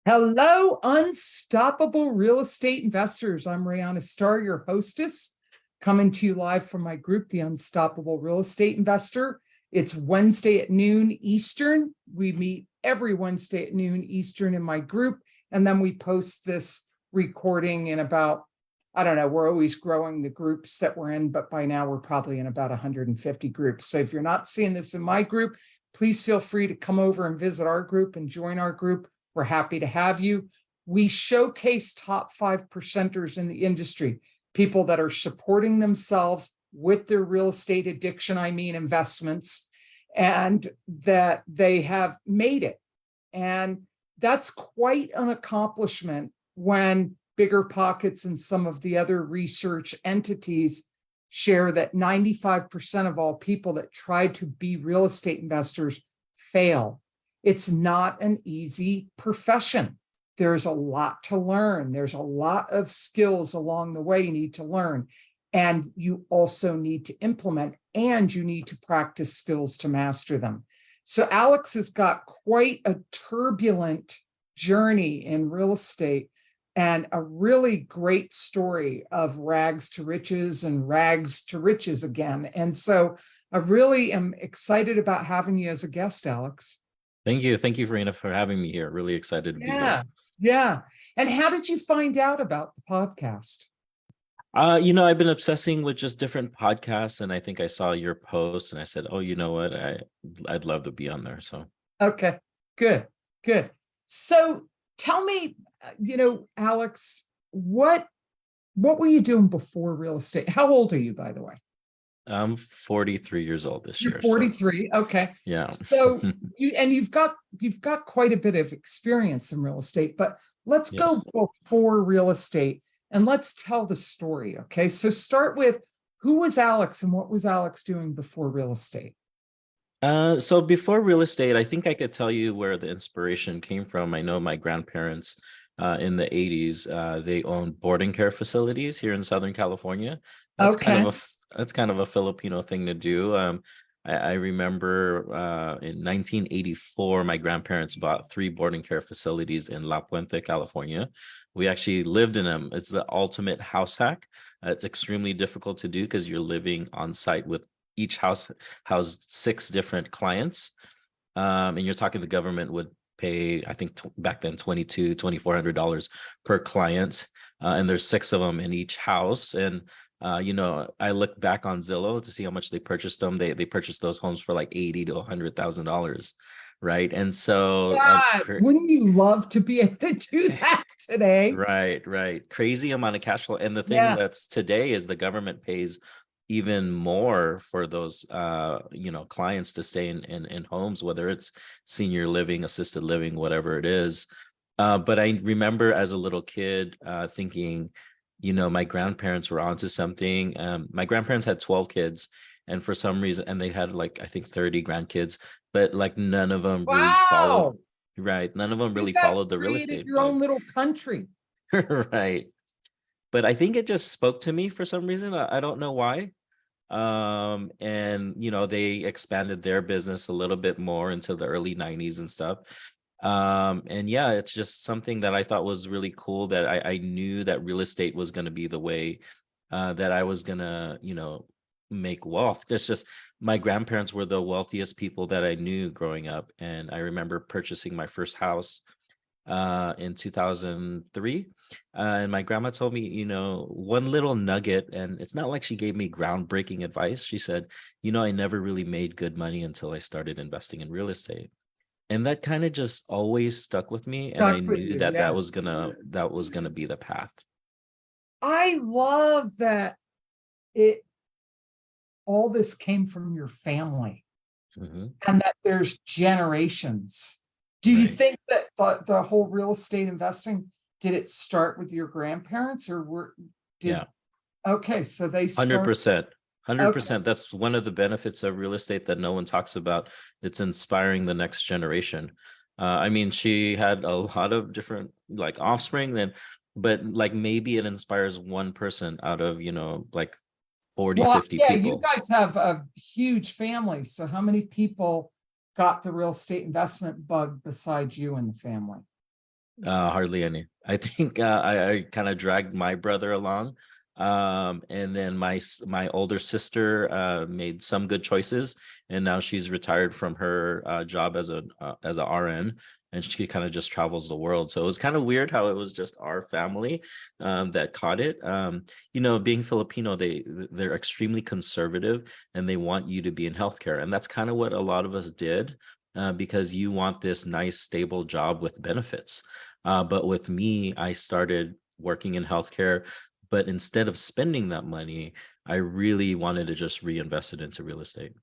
Hello, unstoppable real estate investors. I'm Rihanna Starr, your hostess, coming to you live from my group, The Unstoppable Real Estate Investor. It's Wednesday at noon Eastern. We meet every Wednesday at noon Eastern in my group, and then we post this recording in about, I don't know, we're always growing the groups that we're in, but by now we're probably in about 150 groups. So if you're not seeing this in my group, please feel free to come over and visit our group and join our group. We're happy to have you. We showcase top 5%ers in the industry, people that are supporting themselves with their real estate addiction, I mean investments, and that they have made it. And that's quite an accomplishment when Bigger Pockets and some of the other research entities share that 95% of all people that try to be real estate investors fail. It's not an easy profession. There's a lot to learn. There's a lot of skills along the way you need to learn. And you also need to implement, and you need to practice skills to master them. So Alex has got quite a turbulent journey in real estate and a really great story of rags to riches and rags to riches again. And so I really am excited about having you as a guest, Alex. Thank you. Thank you, Farina, for having me here. Really excited to be here. Yeah. And how did you find out about the podcast? I've been obsessing with just different podcasts, and I think I saw your post and I said, oh, you know what? I'd love to be on there. So okay, good. So tell me, Alex, what were you doing before real estate? How old are you, by the way? I'm 43 years old this year. You're 43. So, okay. Yeah. So you've got quite a bit of experience in real estate, but let's go before real estate and let's tell the story. Okay. So start with, who was Alex and what was Alex doing before real estate? So before real estate, I think I could tell you where the inspiration came from. I know my grandparents in the 80s, they owned boarding care facilities here in Southern California. That's kind of a Filipino thing to do. I remember in 1984, my grandparents bought 3 boarding care facilities in La Puente, California. We actually lived in them. It's the ultimate house hack. It's extremely difficult to do because you're living on site with each house housed 6 different clients. And you're talking the government would pay, I think back then, $2,400 per client. And there's 6 of them in each house. And I look back on Zillow to see how much they purchased them. They purchased those homes for like $80,000 to $100,000, right? And so, wouldn't you love to be able to do that today? Right. Crazy amount of cash flow. And the thing that's today is the government pays even more for those clients to stay in homes, whether it's senior living, assisted living, whatever it is. But I remember as a little kid thinking, my grandparents were onto something. My grandparents had 12 kids, and for some reason, and they had like, I think 30 grandkids, but like none of them really followed. Right. None of them really followed the real estate. Your own little country. Right. But I think it just spoke to me for some reason. I don't know why. And they expanded their business a little bit more into the early 90s and stuff. It's just something that I thought was really cool, that I knew that real estate was going to be the way that I was going to, make wealth. It's just, my grandparents were the wealthiest people that I knew growing up. And I remember purchasing my first house in 2003. And my grandma told me, one little nugget, and it's not like she gave me groundbreaking advice. She said, I never really made good money until I started investing in real estate. And that kind of just always stuck with me. And I knew that was gonna be the path. I love that all this came from your family, and that there's generations. Do you think that the whole real estate investing, did it start with your grandparents, or okay, so they 100%. 100%. That's one of the benefits of real estate that no one talks about. It's inspiring the next generation. She had a lot of different like offspring, but like maybe it inspires one person out of, like 40, 50 people. You guys have a huge family. So how many people got the real estate investment bug besides you and the family? Hardly any. I think I kind of dragged my brother along. And then my older sister made some good choices, and now she's retired from her job as a RN, and she kind of just travels the world. So it was kind of weird how it was just our family that caught it. Being Filipino, they're extremely conservative, and they want you to be in healthcare, and that's kind of what a lot of us did. Because you want this nice, stable job with benefits. But with me, I started working in healthcare, but instead of spending that money, I really wanted to just reinvest it into real estate.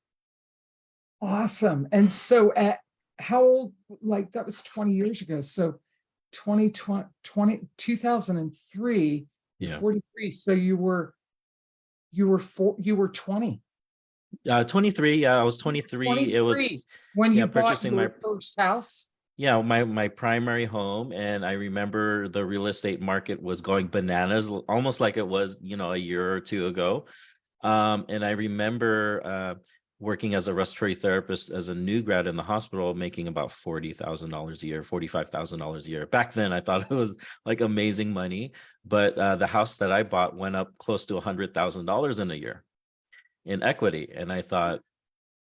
Awesome. And so at how old, like that was 20 years ago. So 2003, you're Yeah. 43. So you were 20. 23. Yeah, I was 23. It 23 was, when yeah, you bought purchasing your my, first house. yeah, my primary home. And I remember the real estate market was going bananas, almost like it was, a year or two ago. And I remember working as a respiratory therapist as a new grad in the hospital, making about $40,000 a year, $45,000 a year. Back then, I thought it was like amazing money. But the house that I bought went up close to $100,000 in a year in equity. And I thought,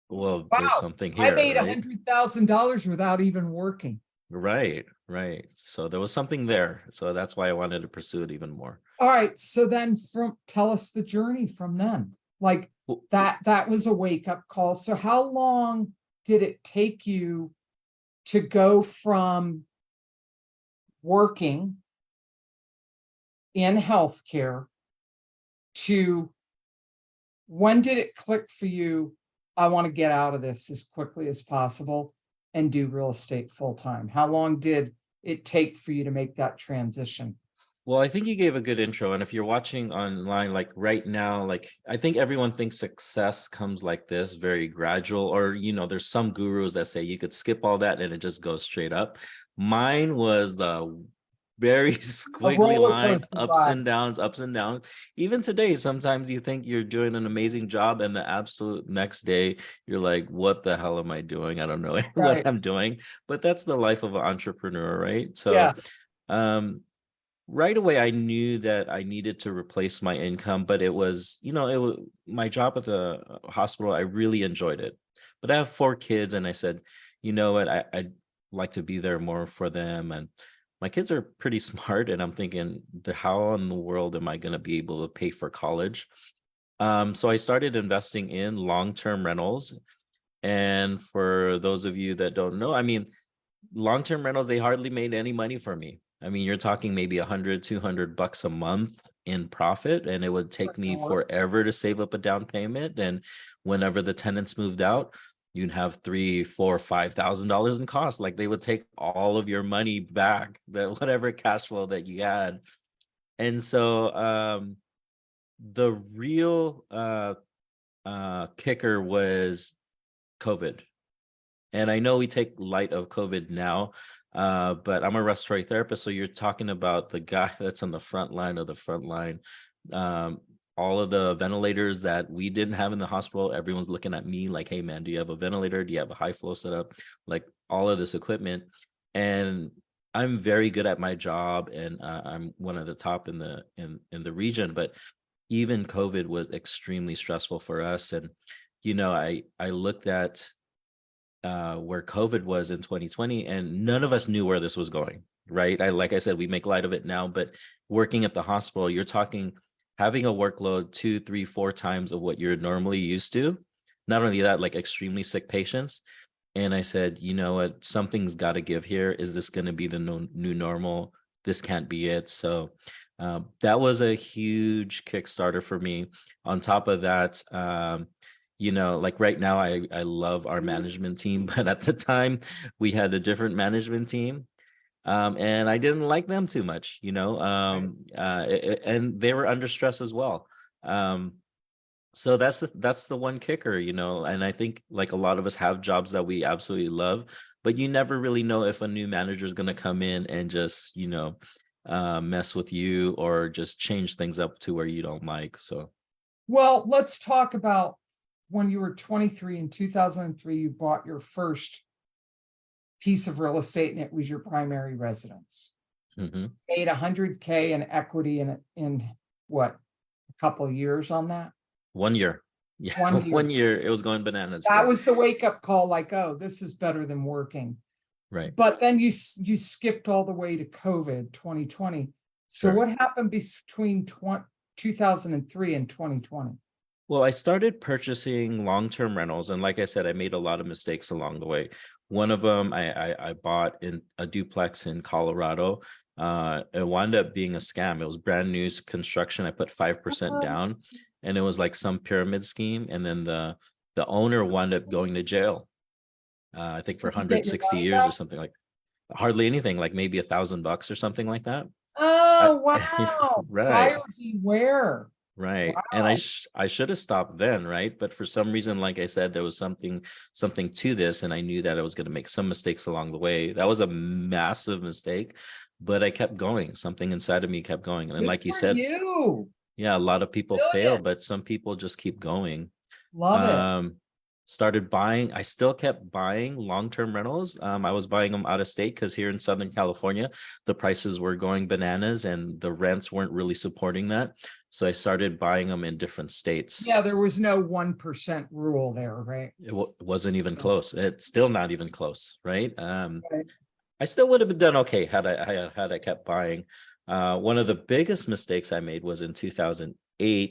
well, there's Wow. something I here, made right? $100,000 without even working. Right, right. So there was something there. So that's why I wanted to pursue it even more. All right. So then tell us the journey from then. Like Well, that was a wake-up call. So how long did it take you to go from working in healthcare to when did it click for you? I want to get out of this as quickly as possible and do real estate full time. How long did it take for you to make that transition? Well, I think you gave a good intro. And if you're watching online, like right now, like I think everyone thinks success comes like this, very gradual, or, there's some gurus that say you could skip all that and it just goes straight up. Mine was the very A squiggly roller line, coaster ride. ups and downs. Even today, sometimes you think you're doing an amazing job, and the absolute next day, you're like, what the hell am I doing? I don't know what Right. I'm doing. But that's the life of an entrepreneur, right? So, Yeah. um, right away I knew that I needed to replace my income, but it was, it was my job at the hospital. I really enjoyed it, but I have 4 kids, and I said, you know what, I'd like to be there more for them. And my kids are pretty smart, and I'm thinking, how in the world am I going to be able to pay for college? So I started investing in long-term rentals. And for those of you that don't know, I mean, long-term rentals, they hardly made any money for me. I mean, you're talking maybe 100, $200 a month in profit, and it would take me forever to save up a down payment. And whenever the tenants moved out, you'd have $3, $4, $5,000 in costs. Like they would take all of your money back, that whatever cash flow that you had. And so the real kicker was COVID. And I know we take light of COVID now, but I'm a respiratory therapist. So you're talking about the guy that's on the front line of the front line. All of the ventilators that we didn't have in the hospital, everyone's looking at me like, hey, man, do you have a ventilator? Do you have a high flow setup? Like all of this equipment. And I'm very good at my job, and I'm one of the top in the region. But even COVID was extremely stressful for us. And, I looked at where COVID was in 2020, and none of us knew where this was going, right? Like I said, we make light of it now, but working at the hospital, you're talking having a workload 2, 3, 4 times of what you're normally used to. Not only that, like extremely sick patients. And I said, you know what, something's got to give here. Is this going to be the new normal? This can't be it. So that was a huge Kickstarter for me. On top of that, like right now, I love our management team, but at the time we had a different management team. And I didn't like them too much, and they were under stress as well. So that's the one kicker, and I think like a lot of us have jobs that we absolutely love, but you never really know if a new manager is going to come in and just, mess with you or just change things up to where you don't like. So, Well, let's talk about when you were 23 in 2003, you bought your first piece of real estate and it was your primary residence. Mhm. made 100K in equity in what, a couple of years on that? 1 year. Yeah, 1 year. 1 year. It was going bananas. That Yeah. was the wake up call, like, oh, this is better than working. Right. But then you skipped all the way to COVID 2020. So Sure. what happened between 2003 and 2020? Well, I started purchasing long-term rentals, and like I said, I made a lot of mistakes along the way. One of them, I bought in a duplex in Colorado. It wound up being a scam. It was brand new construction. I put 5% down, and it was like some pyramid scheme. And then the owner wound up going to jail. I think for Did you get your 160 money years or back? something, like hardly anything, like maybe $1,000 or something like that. I, Oh, wow. right. Buyer beware. Right. And Wow. I should have stopped then, right? But for some reason, like I said, there was something to this, and I knew that I was going to make some mistakes along the way. That was a massive mistake, but I kept going. Something inside of me kept going. And Good like you for said, you. yeah, a lot of people fail, Brilliant. but some people just keep going. Love it. Um, Started buying. I still kept buying long-term rentals. I was buying them out of state because here in Southern California, the prices were going bananas and the rents weren't really supporting that. So I started buying them in different states. Yeah, there was no 1% rule there, right? Wasn't even close. It's still not even close, right? Right. I still would have done okay had I kept buying. One of the biggest mistakes I made was in 2008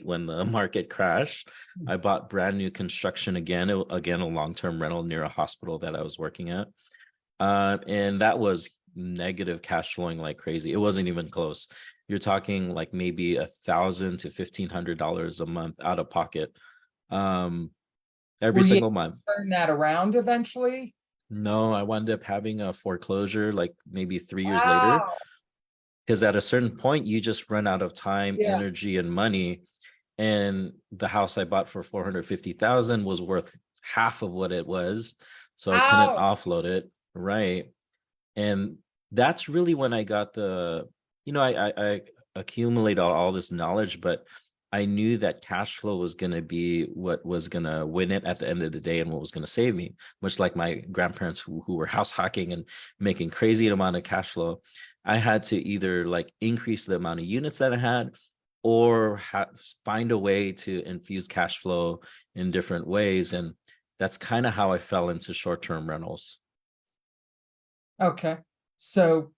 when the market crashed. I bought brand new construction again, a long-term rental near a hospital that I was working at, and that was negative cash flowing like crazy. It wasn't even close. You're talking like maybe $1,000 to $1,500 a month out of pocket, every Were you able single month. to turn that around eventually? No, I wound up having a foreclosure like maybe 3 years later, Wow. because at a certain point you just run out of time, Yeah. energy, and money. And the house I bought for 450,000 was worth half of what it was, so I couldn't Ouch. offload it. Right. And that's really when I got I accumulated all this knowledge, but I knew that cash flow was going to be what was going to win it at the end of the day and what was going to save me, much like my grandparents who were house hacking and making crazy amount of cash flow. I had to either like increase the amount of units that I had or find a way to infuse cash flow in different ways. And that's kind of how I fell into short-term rentals. Okay. So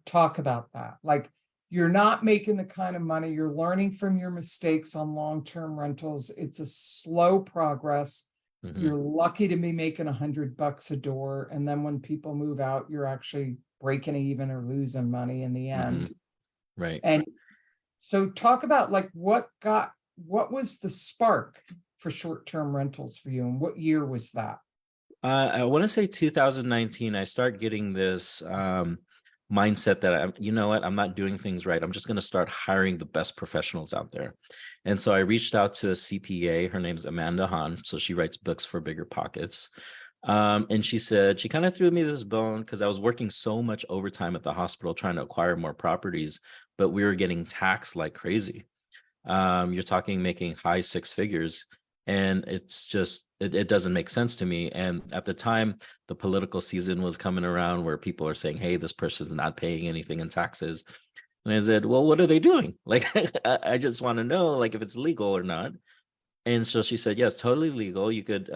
talk about that. Like, you're not making the kind of money, you're learning from your mistakes on long-term rentals. It's a slow progress. Mhm. You're lucky to be making $100 a door. And then when people move out, you're actually breaking even or losing money in the end. Right. And so talk about like what was the spark for short-term rentals for you, and what year was that? I want to say 2019, I start getting this mindset that you know what, I'm not doing things right. I'm just going to start hiring the best professionals out there. And so I reached out to a CPA. Her name's Amanda Hahn. So she writes books for Bigger Pockets. And she said, she kind of threw me this bone because I was working so much overtime at the hospital trying to acquire more properties, but we were getting taxed like crazy. You're talking making high six figures, and it's just it doesn't make sense to me. And at the time, the political season was coming around where people are saying, hey, this person's not paying anything in taxes. And I said, well, what are they doing? Like, I just want to know, like, if it's legal or not. And so she said, yes, totally legal. You could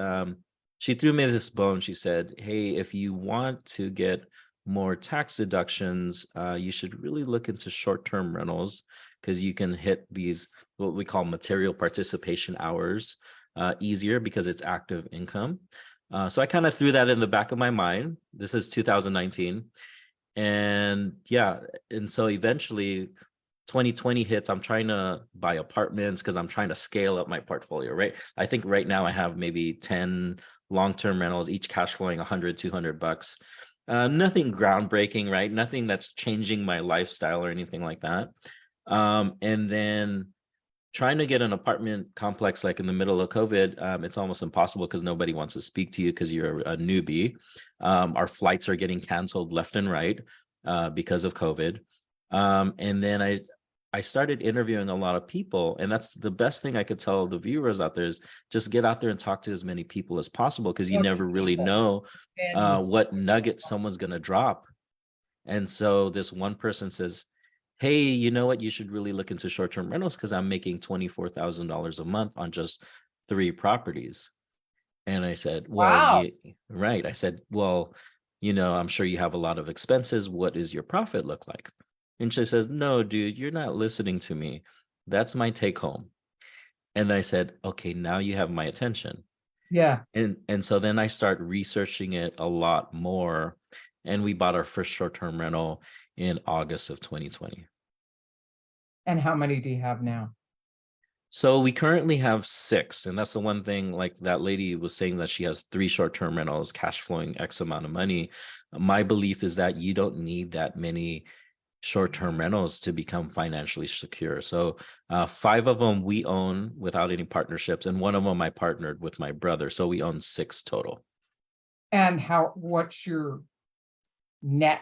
she threw me this bone. She said, hey, if you want to get more tax deductions, you should really look into short-term rentals, because you can hit these what we call material participation hours easier because it's active income. So I kind of threw that in the back of my mind. This is 2019. And yeah, and so eventually 2020 hits. I'm trying to buy apartments because I'm trying to scale up my portfolio, right? I think right now I have maybe 10 long-term rentals, each cash flowing 100, $200. Nothing groundbreaking, right? Nothing that's changing my lifestyle or anything like that. And then trying to get an apartment complex like in the middle of COVID, it's almost impossible because nobody wants to speak to you because you're a newbie. Our flights are getting canceled left and right because of COVID. And then I started interviewing a lot of people, and that's the best thing I could tell the viewers out there is just get out there and talk to as many people as possible, because you Talk to never really people. know And what nugget someone's going to drop. And so this one person says, hey, you know what? You should really look into short-term rentals because I'm making $24,000 a month on just 3 properties. And I said, well, Wow. yeah, right. I said, well, I'm sure you have a lot of expenses. What does your profit look like? And she says, no, dude, you're not listening to me. That's my take home. And I said, okay, now you have my attention. Yeah. And so then I start researching it a lot more. And we bought our first short-term rental in August of 2020. And how many do you have now? So we currently have 6. And that's the one thing, like that lady was saying that she has 3 short-term rentals, cash flowing X amount of money. My belief is that you don't need that many short-term rentals to become financially secure. So 5 of them we own without any partnerships, and one of them I partnered with my brother. So we own 6 total. And what's your net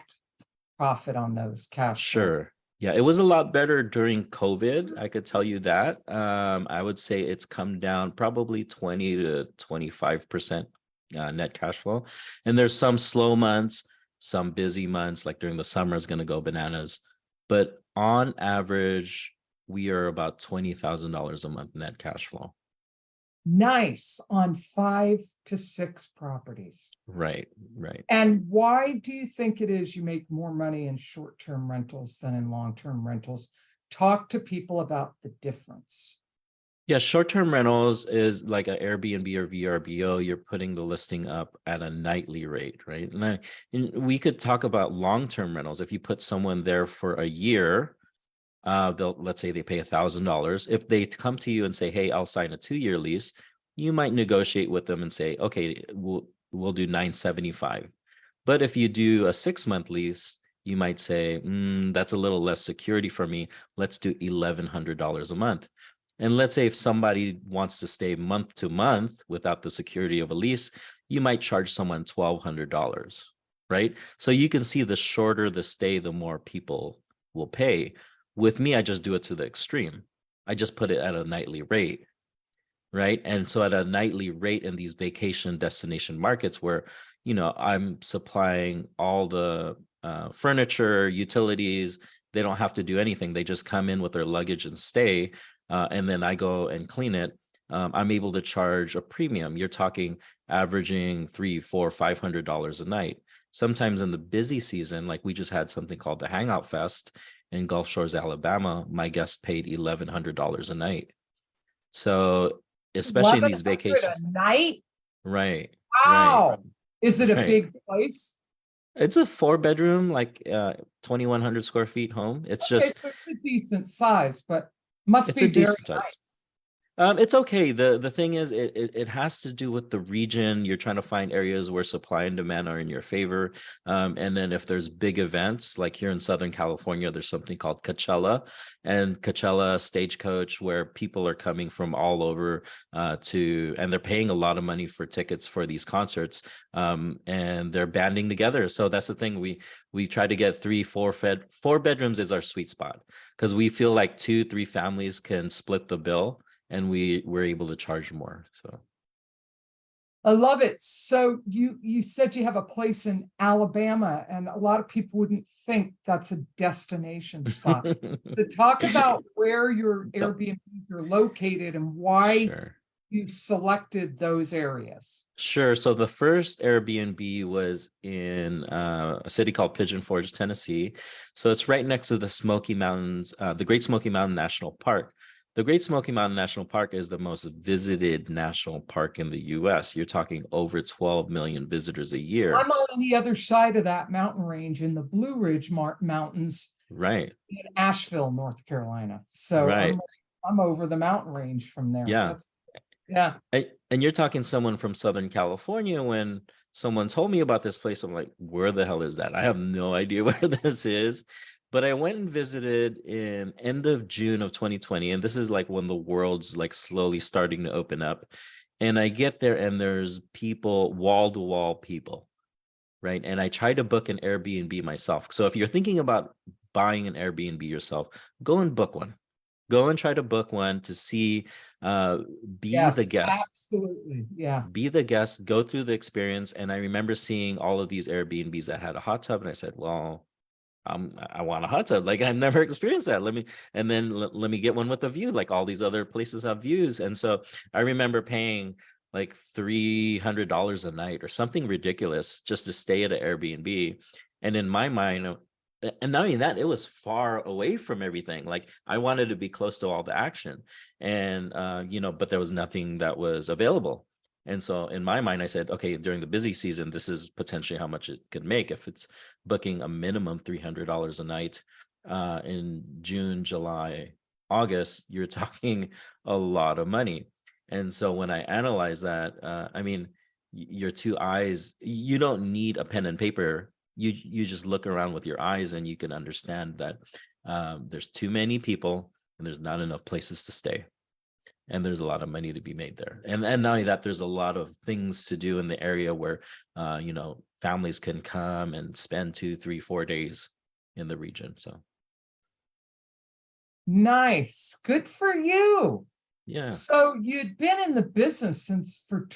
profit on those cash flow? Sure. Yeah, it was a lot better during COVID. I could tell you that. I would say it's come down probably 20 to 25% net cash flow. And there's some slow months, some busy months, like during the summer is going to go bananas. But on average, we are about $20,000 a month net cash flow. Nice, on 5 to 6 properties. Right, right. And why do you think it is you make more money in short-term rentals than in long-term rentals? Talk to people about the difference. Yeah, short-term rentals is like an Airbnb or VRBO. You're putting the listing up at a nightly rate, right? And we could talk about long-term rentals. If you put someone there for a year, let's say they pay $1,000. If they come to you and say, "Hey, I'll sign a 2-year lease," you might negotiate with them and say, "Okay, we'll do $975." But if you do a 6-month lease, you might say, "That's a little less security for me. Let's do $1,100 a month." And let's say if somebody wants to stay month to month without the security of a lease, you might charge someone $1,200, right? So you can see the shorter the stay, the more people will pay. With me, I just do it to the extreme. I just put it at a nightly rate, right? And so at a nightly rate in these vacation destination markets where, I'm supplying all the furniture, utilities, they don't have to do anything. They just come in with their luggage and stay. And then I go and clean it. I'm able to charge a premium. You're talking averaging $300, $400, $500 a night. Sometimes in the busy season, like we just had something called the Hangout Fest in Gulf Shores, Alabama, my guests paid $1,100 a night. So especially in these 1,100 vacations, a night? right? Wow. Right. Is it a Right. big place? It's a 4-bedroom, like 2,100 square feet home. It's Okay, just so it's a decent size, but must it's be a very decent size. nice. It's okay. The thing is, it has to do with the region. You're trying to find areas where supply and demand are in your favor. And then if there's big events, like here in Southern California, there's something called Coachella, and Coachella Stagecoach, where people are coming from all over and they're paying a lot of money for tickets for these concerts. And they're banding together. So that's the thing. We try to get 3, 4 bedrooms is our sweet spot because we feel like 2, 3 families can split the bill. And we're able to charge more. So I love it. So you said you have a place in Alabama, and a lot of people wouldn't think that's a destination spot. To talk about where your Airbnbs are located and why Sure. you selected those areas. Sure. So the first Airbnb was in a city called Pigeon Forge, Tennessee. So it's right next to the Smoky Mountains, the Great Smoky Mountain National Park. The Great Smoky Mountain National Park is the most visited national park in the U.S. You're talking over 12 million visitors a year. I'm on the other side of that mountain range in the Blue Ridge Mountains, right? In Asheville, North Carolina. So right. I'm over the mountain range from there. Yeah. Yeah. And you're talking someone from Southern California. When someone told me about this place, I'm like, where the hell is that? I have no idea where this is. But I went and visited in end of June of 2020. And this is like when the world's like slowly starting to open up. And I get there and there's people, wall to wall people, right? And I tried to book an Airbnb myself. So if you're thinking about buying an Airbnb yourself, go and book one. Go and try to book one to see, be the guest. Absolutely. Yeah. Be the guest, go through the experience. And I remember seeing all of these Airbnbs that had a hot tub. And I said, well, I want a hot tub. Like I've never experienced that. Let me get one with a view. Like all these other places have views. And so I remember paying like $300 a night or something ridiculous just to stay at an Airbnb. And in my mind, and not only that, it was far away from everything. Like I wanted to be close to all the action, and but there was nothing that was available. And so in my mind, I said, okay, during the busy season, this is potentially how much it could make if it's booking a minimum $300 a night. In June, July, August, you're talking a lot of money. And so when I analyze that, I mean, your two eyes, you don't need a pen and paper. You just look around with your eyes and you can understand that there's too many people and there's not enough places to stay. And there's a lot of money to be made there. And not only that, there's a lot of things to do in the area where, families can come and spend 2, 3, 4 days in the region. So. Nice. Good for you. Yeah. So you'd been in the business since for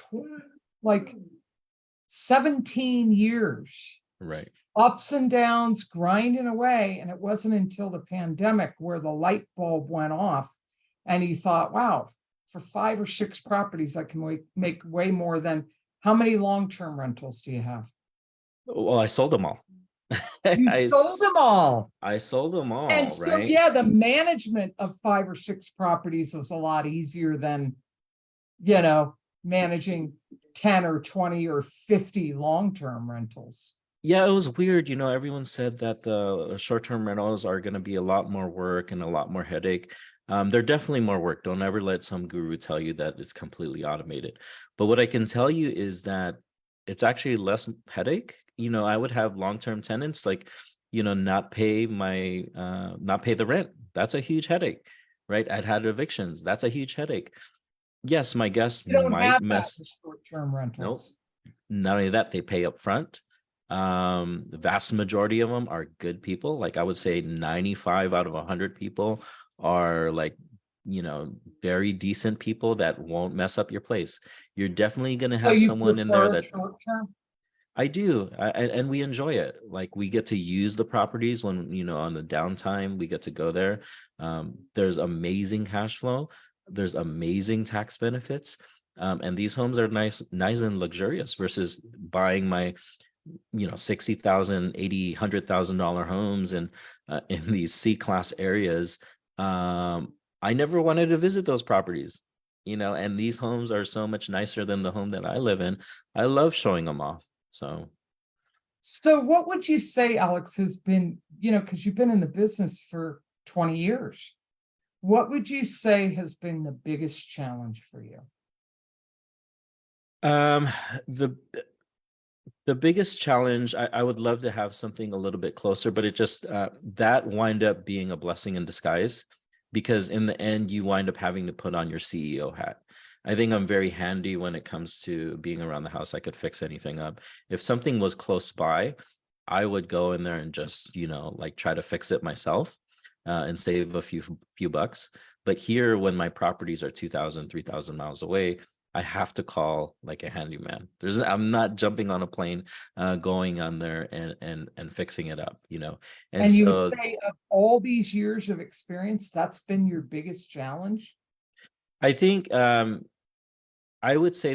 17 years. Right. Ups and downs, grinding away. And it wasn't until the pandemic where the light bulb went off and you thought, wow, for 5 or 6 properties, I can make way more than. How many long-term rentals do you have? Well, I sold them all. You sold them all. I sold them all. And so, right? yeah, the management of 5 or 6 properties is a lot easier than, managing 10 or 20 or 50 long-term rentals. Yeah, it was weird. Everyone said that the short-term rentals are going to be a lot more work and a lot more headache. They're definitely more work. Don't ever let some guru tell you that it's completely automated. But what I can tell you is that it's actually less headache. I would have long-term tenants not pay the rent. That's a huge headache, right? I'd had evictions. That's a huge headache. Yes, my guests might mess. Short-term rentals. Nope. Not only that, they pay up front. The vast majority of them are good people. Like I would say 95 out of 100 people are very decent people that won't mess up your place. You're definitely going to have someone in there that short-term? I do. And we enjoy it. Like we get to use the properties when, on the downtime, we get to go there. There's amazing cash flow. There's amazing tax benefits. And these homes are nice and luxurious versus buying my $60,000, $80,000, $100,000 homes in these C-class areas. I never wanted to visit those properties, and these homes are so much nicer than the home that I live in. I love showing them off. So what would you say, Alex, has been, because you've been in the business for 20 years, what would you say has been the biggest challenge for you? The biggest challenge, I would love to have something a little bit closer, but it just that wind up being a blessing in disguise, because in the end, you wind up having to put on your CEO hat. I think I'm very handy when it comes to being around the house. I could fix anything up. If something was close by, I would go in there and just, try to fix it myself and save a few bucks. But here, when my properties are 2,000, 3,000 miles away, I have to call like a handyman. I'm not jumping on a plane, going on there and fixing it up, And you would say of all these years of experience, that's been your biggest challenge? I think I would say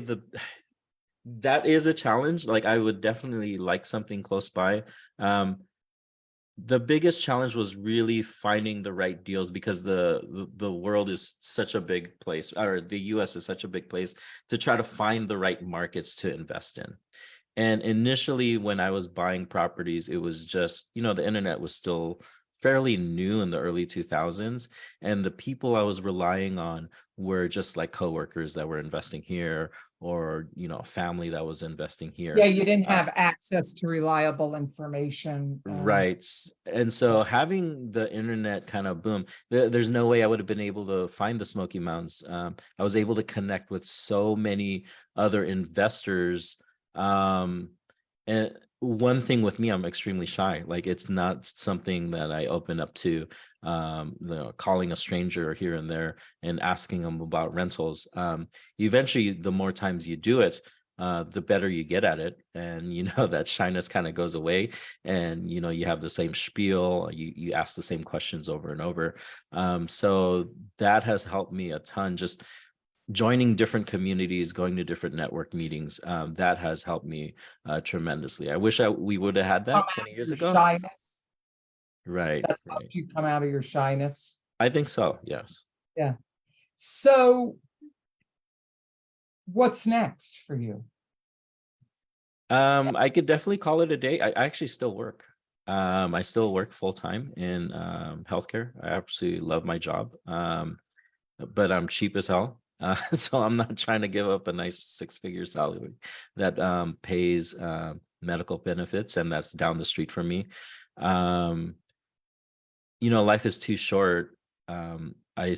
that is a challenge. Like I would definitely like something close by. The biggest challenge was really finding the right deals, because the world is such a big place, or the US is such a big place, to try to find the right markets to invest in. And initially, when I was buying properties, it was just, the internet was still fairly new in the early 2000s. And the people I was relying on were just like coworkers that were investing here, or, a family that was investing here. Yeah, you didn't have access to reliable information. Right. And so having the internet kind of boom, there's no way I would have been able to find the Smoky Mountains. I was able to connect with so many other investors. And one thing with me, I'm extremely shy. Like it's not something that I open up to, calling a stranger here and there and asking them about rentals. Eventually, the more times you do it, the better you get at it. And, that shyness kind of goes away, and, you have the same spiel, you ask the same questions over and over. So that has helped me a ton. Just joining different communities, going to different network meetings, that has helped me tremendously. I wish we would have had Come that out 20 of years your ago. shyness. Right, That's right. helped you come out of your shyness. I think so, yes. Yeah. So what's next for you? I could definitely call it a day. I actually still work. I still work full time in healthcare. I absolutely love my job, but I'm cheap as hell. So I'm not trying to give up a nice six-figure salary that pays medical benefits, and that's down the street from me. Life is too short. I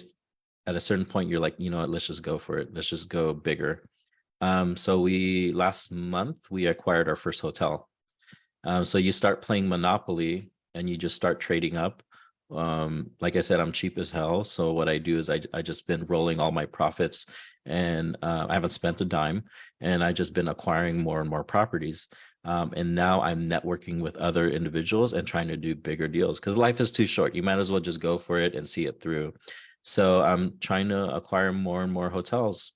At a certain point, you're like, what, let's just go for it. Let's just go bigger. So last month we acquired our first hotel. So you start playing Monopoly and you just start trading up. Like I said, I'm cheap as hell. So what I do is I just been rolling all my profits, and I haven't spent a dime, and I just been acquiring more and more properties. And now I'm networking with other individuals and trying to do bigger deals, because life is too short. You might as well just go for it and see it through. So I'm trying to acquire more and more hotels.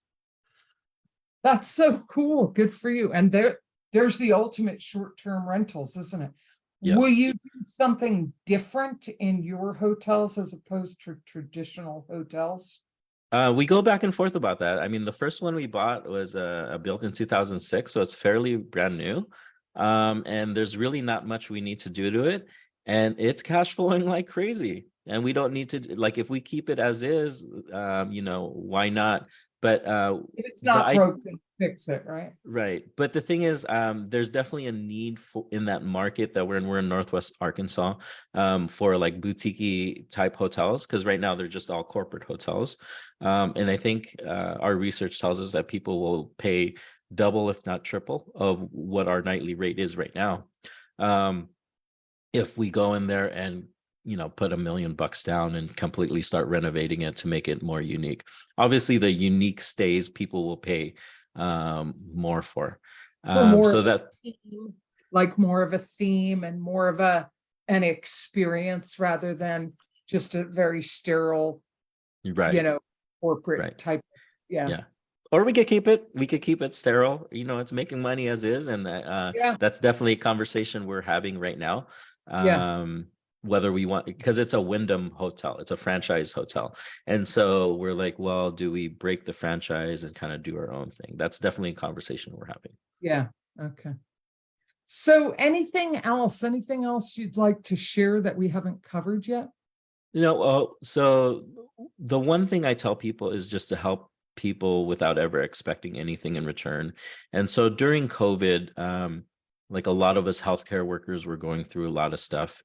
That's so cool. Good for you. And there's the ultimate short-term rentals, isn't it? Will Yes. you do something different in your hotels as opposed to traditional hotels? We go back and forth about that. I mean, the first one we bought was built in 2006, so it's fairly brand new. And there's really not much we need to do to it, and it's cash flowing like crazy. And we don't need to, like, if we keep it as is, why not? But If it's the not I broken, fix it, right? Right. But the thing is, there's definitely a need for in that market that we're in Northwest Arkansas, for like boutique type hotels, because right now they're just all corporate hotels. And I think our research tells us that people will pay double, if not triple, of what our nightly rate is right now. Um, if we go in there and put $1 million down and completely start renovating it to make it more unique. Obviously, the unique stays people will pay more for. Or more So of a that theme, like more of a theme and more of an experience rather than just a very sterile, right, corporate right, type. Yeah. yeah. Or we could keep it. We could keep it sterile. It's making money as is, and Yeah. that's definitely a conversation we're having right now. Yeah. Whether we want, because it's a Wyndham hotel, it's a franchise hotel, and so we're like, well, do we break the franchise and kind of do our own thing? That's definitely a conversation we're having. Yeah. Okay. So anything else you'd like to share that we haven't covered yet? So the one thing I tell people is just to help people without ever expecting anything in return. And so during COVID, like a lot of us healthcare workers were going through a lot of stuff,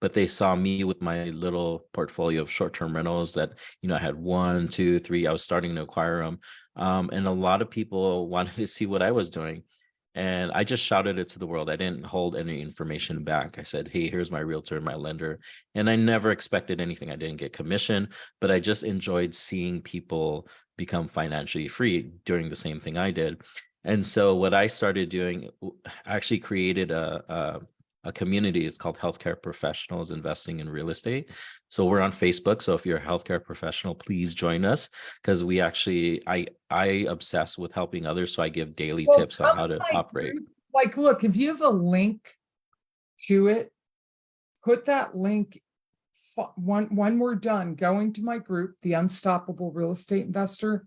but they saw me with my little portfolio of short-term rentals that, I had 1, 2, 3, I was starting to acquire them. And a lot of people wanted to see what I was doing. And I just shouted it to the world. I didn't hold any information back. I said, hey, here's my realtor, my lender. And I never expected anything. I didn't get commission, but I just enjoyed seeing people become financially free doing the same thing I did. And so what I started doing, I actually created a community. It's called Healthcare Professionals Investing in Real Estate. So we're on Facebook. So if you're a healthcare professional, please join us, because I obsess with helping others. So I give daily Well, tips on come how to to my operate. group. Like, look, if you have a link to it, put that link when we're done going to my group, The Unstoppable Real Estate Investor,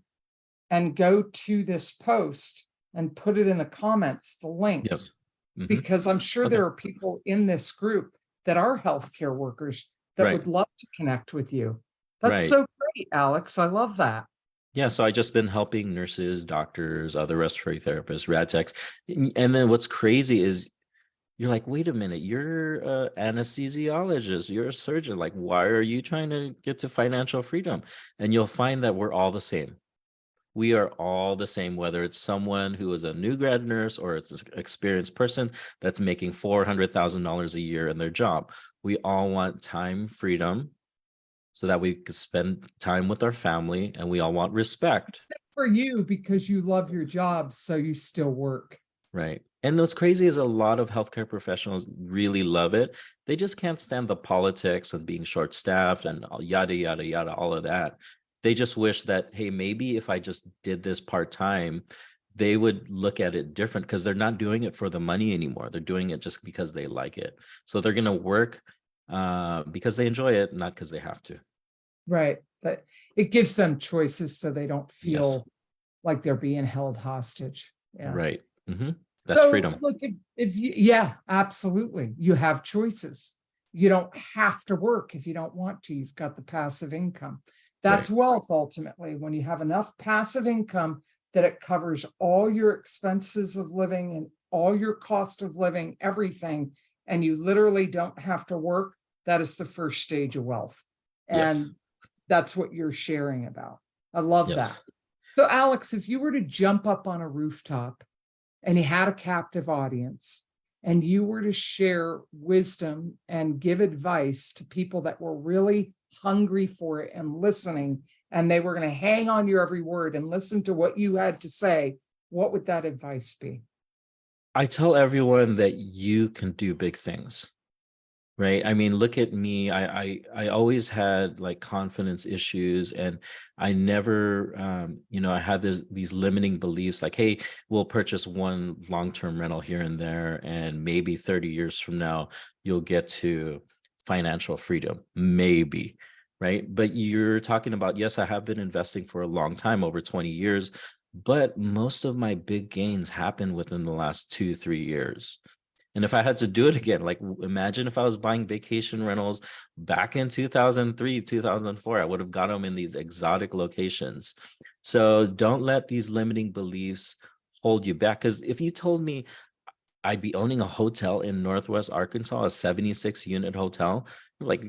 and go to this post and put it in the comments, the link, Yes. because I'm sure Okay. there are people in this group that are healthcare workers that Right. would love to connect with you. That's Right. so great, Alex. I love that. Yeah, so I just been helping nurses, doctors, other respiratory therapists, rad techs. And then what's crazy is you're like, wait a minute, you're an anesthesiologist, you're a surgeon. Like, why are you trying to get to financial freedom? And you'll find that we're all the same. We are all the same, whether it's someone who is a new grad nurse or it's an experienced person that's making $400,000 a year in their job. We all want time, freedom, so that we could spend time with our family, and we all want respect. Except for you, because you love your job, so you still work. Right. And what's crazy is a lot of healthcare professionals really love it. They just can't stand the politics and being short staffed and yada, yada, yada, all of that. They just wish that, hey, maybe if I just did this part time, they would look at it different, because they're not doing it for the money anymore. They're doing it just because they like it. So they're going to work because they enjoy it, not because they have to. Right. But it gives them choices so they don't feel Yes. like they're being held hostage. Yeah. Right. That's So, freedom. look, if you, yeah, absolutely. You have choices. You don't have to work if you don't want to. You've got the passive income. That's wealth ultimately, when you have enough passive income that it covers all your expenses of living and all your cost of living, everything, and you literally don't have to work. That is the first stage of wealth. And Yes. that's what you're sharing about. I love Yes. that. So, Alex, if you were to jump up on a rooftop and you had a captive audience and you were to share wisdom and give advice to people that were really hungry for it and listening, and they were going to hang on your every word and listen to what you had to say, what would that advice be? I tell everyone that you can do big things. Right. I mean, look at me. I always had like confidence issues, and I never, I had these limiting beliefs like, hey, we'll purchase one long-term rental here and there, and maybe 30 years from now, you'll get to financial freedom. Maybe. Right. But you're talking about, yes, I have been investing for a long time, over 20 years, but most of my big gains happened within the last 2-3 years. And if I had to do it again, like imagine if I was buying vacation rentals back in 2003, 2004, I would have got them in these exotic locations. So don't let these limiting beliefs hold you back. Because if you told me I'd be owning a hotel in Northwest Arkansas, a 76 unit hotel, like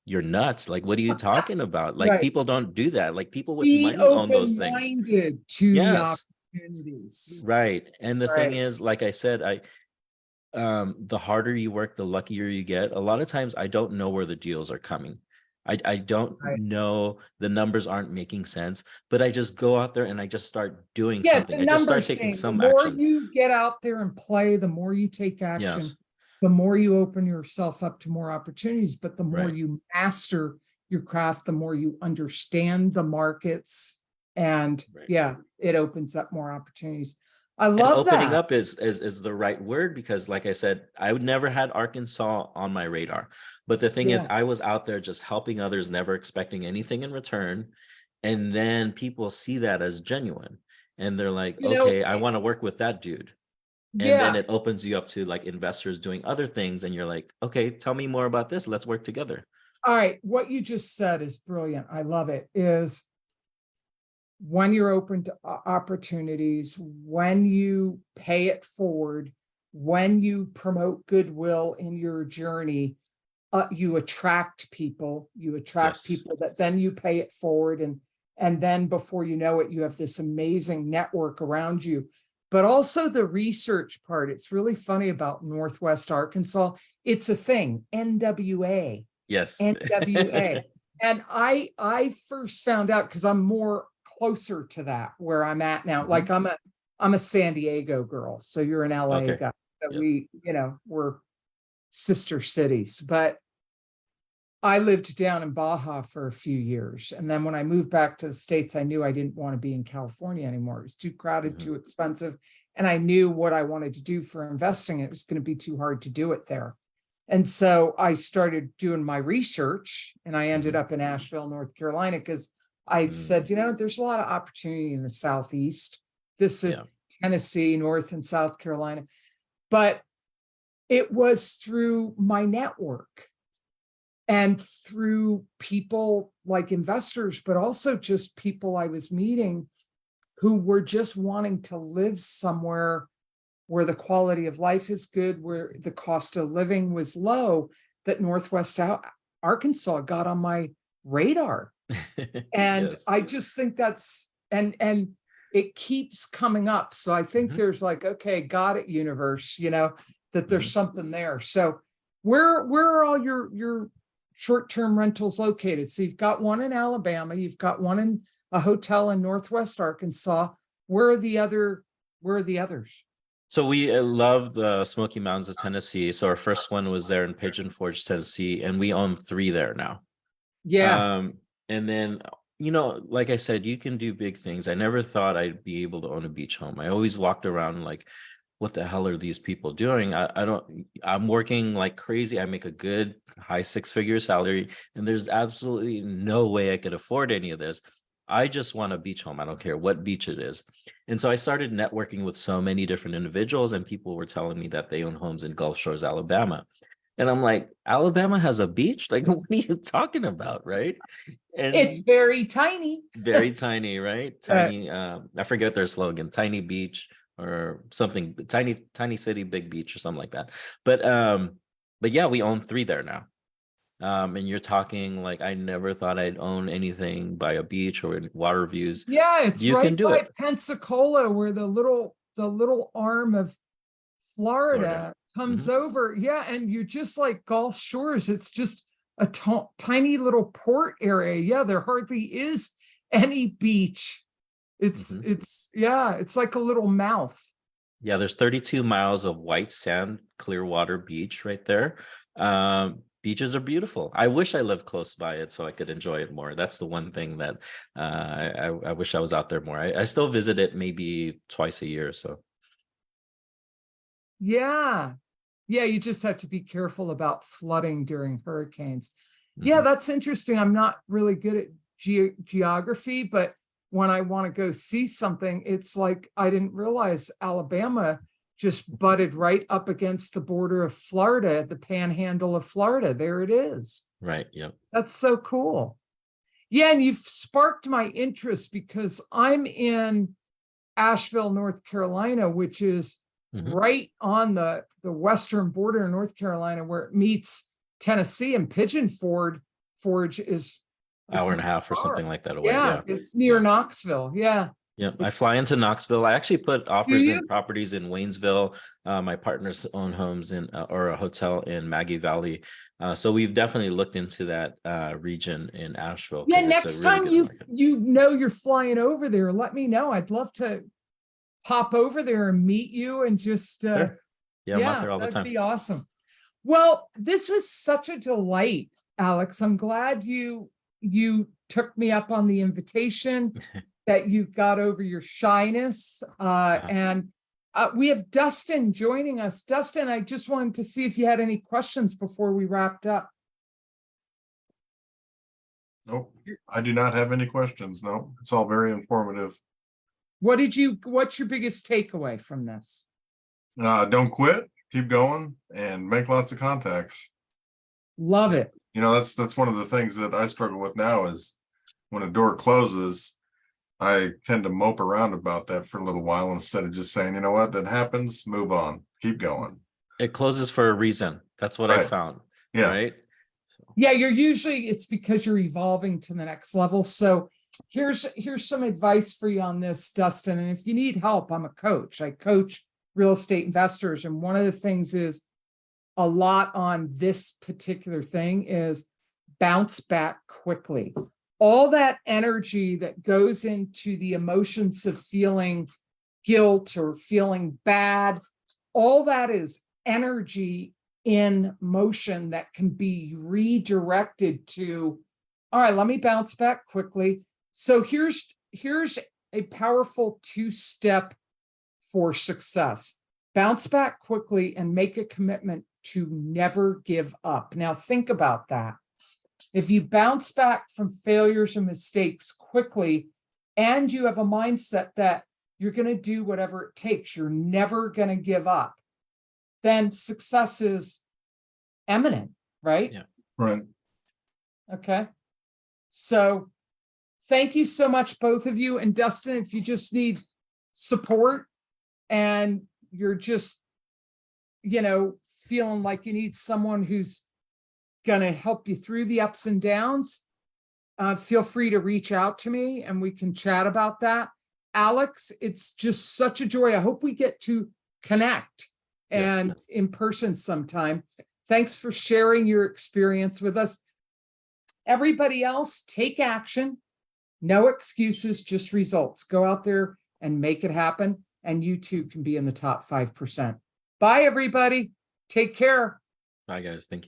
you're nuts. Like, what are you talking about? Like, Right. people don't do that. Like, people with Be money own those things. open-minded to the Yes. opportunities. Right. And the thing Right. is, like I said, the harder you work, the luckier you get. A lot of times I don't know where the deals are coming. I don't Right. know, the numbers aren't making sense, but I just go out there and I just start doing Yeah, it's a something. I just start numbers taking game. The some more action. you get out there and play, the more you take action, Yes. the more you open yourself up to more opportunities, but the more Right. you master your craft, the more you understand the markets. And Right. yeah, it opens up more opportunities. I And love opening that. up is the right word, because like I said, I would never had Arkansas on my radar. But the thing is, Yeah. I was out there just helping others, never expecting anything in return. And then people see that as genuine. And they're like, You know, okay, I want to work with that dude. And then yeah. it opens you up to like investors doing other things. And you're like, okay, tell me more about this. Let's work together. All right. What you just said is brilliant. I love it. Is when you're open to opportunities, when you pay it forward, when you promote goodwill in your journey, you attract people. You attract Yes. people that then you pay it forward, and then before you know it, you have this amazing network around you. But also the research part. It's really funny about Northwest Arkansas. It's a thing. NWA. Yes. NWA. And I first found out because I'm more closer to that where I'm at now. Like I'm a San Diego girl. So you're an LA Okay. guy. So Yes. we're sister cities. But I lived down in Baja for a few years. And then when I moved back to the States, I knew I didn't want to be in California anymore. It was too crowded, too expensive. And I knew what I wanted to do for investing. It was going to be too hard to do it there. And so I started doing my research, and I ended up in Asheville, North Carolina, because I said, there's a lot of opportunity in the Southeast. This is Tennessee, North and South Carolina. But it was through my network and through people like investors, but also just people I was meeting who were just wanting to live somewhere where the quality of life is good, where the cost of living was low, that Northwest Arkansas got on my radar. And Yes. I just think that's, and it keeps coming up. So I think there's like, okay, got it, universe, that there's something there. So where are all your short-term rentals located? So you've got one in Alabama, you've got one in a hotel in Northwest Arkansas. Where are the others? So we love the Smoky Mountains of Tennessee. So our first one was there in Pigeon Forge, Tennessee, and we own 3 there now. Yeah. And then, like I said, you can do big things. I never thought I'd be able to own a beach home. I always walked around like, what the hell are these people doing? I'm working like crazy. I make a good high 6-figure salary, and there's absolutely no way I could afford any of this. I just want a beach home. I don't care what beach it is. And so I started networking with so many different individuals, and people were telling me that they own homes in Gulf Shores, Alabama. And I'm like, Alabama has a beach? Like, what are you talking about? Right. And It's very tiny. very tiny, right? Tiny. I forget their slogan, tiny beach or something, tiny city, big beach or something like that. But yeah, we own 3 there now. And you're talking like, I never thought I'd own anything by a beach or in water views. Yeah, it's You right can do by it. Pensacola, where the little arm of Florida comes over. Yeah, and you're just like Gulf Shores. It's just a tiny little port area. Yeah, there hardly is any beach. It's like a little mouth. Yeah, there's 32 miles of white sand, clear water beach right there. Beaches are beautiful. I wish I lived close by it so I could enjoy it more. That's the one thing that I wish I was out there more. I still visit it maybe twice a year or so. Yeah. Yeah, you just have to be careful about flooding during hurricanes. Yeah, that's interesting. I'm not really good at geography, but when I want to go see something, it's like I didn't realize Alabama just butted right up against the border of Florida, the panhandle of Florida. There it is. Right. Yep. That's so cool. Yeah, and you've sparked my interest because I'm in Asheville, North Carolina, which is right on the western border of North Carolina, where it meets Tennessee, and Pigeon Forge is hour and a half or something like that away. Yeah, it's near Knoxville. Yeah. Yeah, I fly into Knoxville. I actually put offers in properties in Waynesville. My partners own homes in or a hotel in Maggie Valley. So we've definitely looked into that region in Asheville. Yeah, next time you're flying over there, let me know. I'd love to pop over there and meet you and just sure. I'm out there all the time. That'd be awesome. Well, this was such a delight, Alex. I'm glad you took me up on the invitation. That you got over your shyness. And we have Dustin joining us. Dustin, I just wanted to see if you had any questions before we wrapped up. Nope, I do not have any questions. No, it's all very informative. What's your biggest takeaway from this? Don't quit, keep going, and make lots of contacts. Love it. That's one of the things that I struggle with now is when a door closes, I tend to mope around about that for a little while instead of just saying, you know what, that happens, move on, keep going. It closes for a reason. That's what I found. Yeah. Right. Yeah, it's because you're evolving to the next level. So here's some advice for you on this, Dustin. And if you need help, I'm a coach. I coach real estate investors. And one of the things is a lot on this particular thing is bounce back quickly. All that energy that goes into the emotions of feeling guilt or feeling bad, all that is energy in motion that can be redirected to, all right, let me bounce back quickly. So here's a powerful 2-step for success. Bounce back quickly and make a commitment to never give up. Now think about that. If you bounce back from failures and mistakes quickly, and you have a mindset that you're going to do whatever it takes, you're never going to give up, then success is imminent, right? Yeah. Right. Okay. So thank you so much, both of you. And Dustin, if you just need support and you're just, feeling like you need someone who's going to help you through the ups and downs, feel free to reach out to me and we can chat about that. Alex, it's just such a joy. I hope we get to connect in person sometime. Thanks for sharing your experience with us. Everybody else, take action. No excuses, just results. Go out there and make it happen. And you too can be in the top 5%. Bye, everybody. Take care. Bye, guys. Thank you.